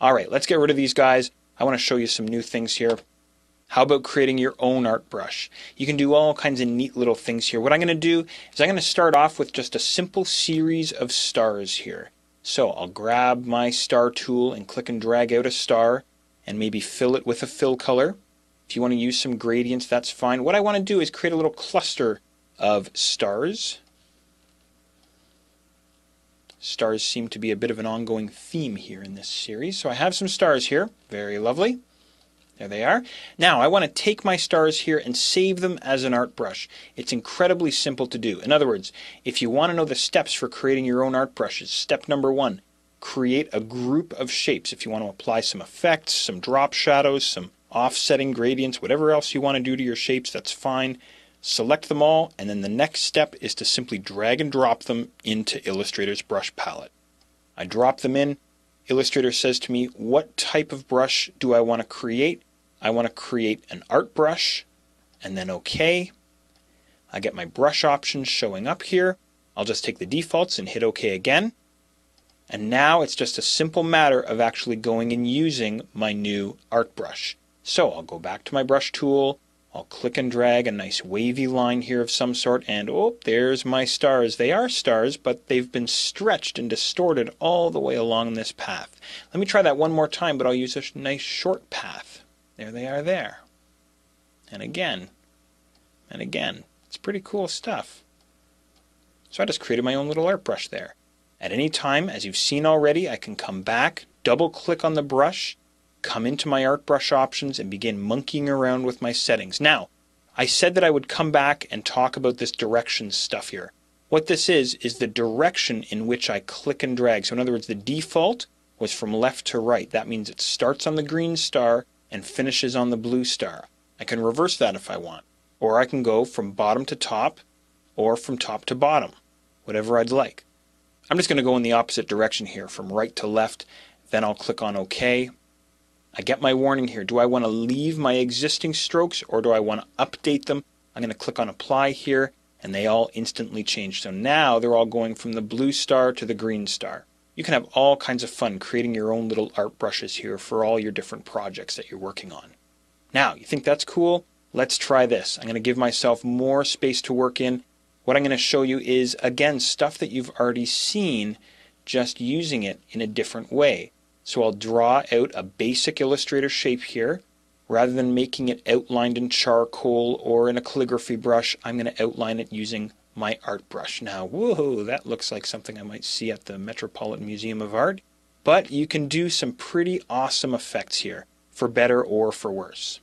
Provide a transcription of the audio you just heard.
All right, let's get rid of these guys. I want to show you some new things here. How about creating your own art brush? You can do all kinds of neat little things here. What I'm going to do is I'm going to start off with just a simple series of stars here. So I'll grab my star tool and click and drag out a star and maybe fill it with a fill color. If you want to use some gradients, that's fine. What I want to do is create a little cluster of stars. Stars seem to be a bit of an ongoing theme here in this series. So I have some stars here. Very lovely. There they are. Now I want to take my stars here and save them as an art brush. It's incredibly simple to do. In other words, if you want to know the steps for creating your own art brushes, step number 1, create a group of shapes. If you want to apply some effects, some drop shadows, some offsetting gradients, whatever else you want to do to your shapes, that's fine. Select them all, and then the next step is to simply drag and drop them into Illustrator's brush palette. I drop them in. Illustrator says to me, what type of brush do I want to create? I want to create an art brush, and then OK. I get my brush options showing up here. I'll just take the defaults and hit OK again. And now it's just a simple matter of actually going and using my new art brush. So I'll go back to my brush tool. I'll click and drag a nice wavy line here of some sort, and oh, there's my stars. They are stars, but they've been stretched and distorted all the way along this path. Let me try that one more time, but I'll use a nice short path. There they are there. And again. And again. It's pretty cool stuff. So I just created my own little art brush there. At any time, as you've seen already, I can come back, double click on the brush, come into my art brush options and begin monkeying around with my settings. Now, I said that I would come back and talk about this direction stuff here. What this is the direction in which I click and drag. So in other words, the default was from left to right. That means it starts on the green star and finishes on the blue star. I can reverse that if I want. Or I can go from bottom to top or from top to bottom, whatever I'd like. I'm just going to go in the opposite direction here, from right to left. Then I'll click on OK. I get my warning here. Do I want to leave my existing strokes or do I want to update them? I'm going to click on apply here and they all instantly change. So now they're all going from the blue star to the green star. You can have all kinds of fun creating your own little art brushes here for all your different projects that you're working on. Now, you think that's cool? Let's try this. I'm going to give myself more space to work in. What I'm going to show you is, again, stuff that you've already seen, just using it in a different way. So I'll draw out a basic Illustrator shape here. Rather than making it outlined in charcoal or in a calligraphy brush, I'm going to outline it using my art brush. Now, whoa, that looks like something I might see at the Metropolitan Museum of Art. But you can do some pretty awesome effects here, for better or for worse.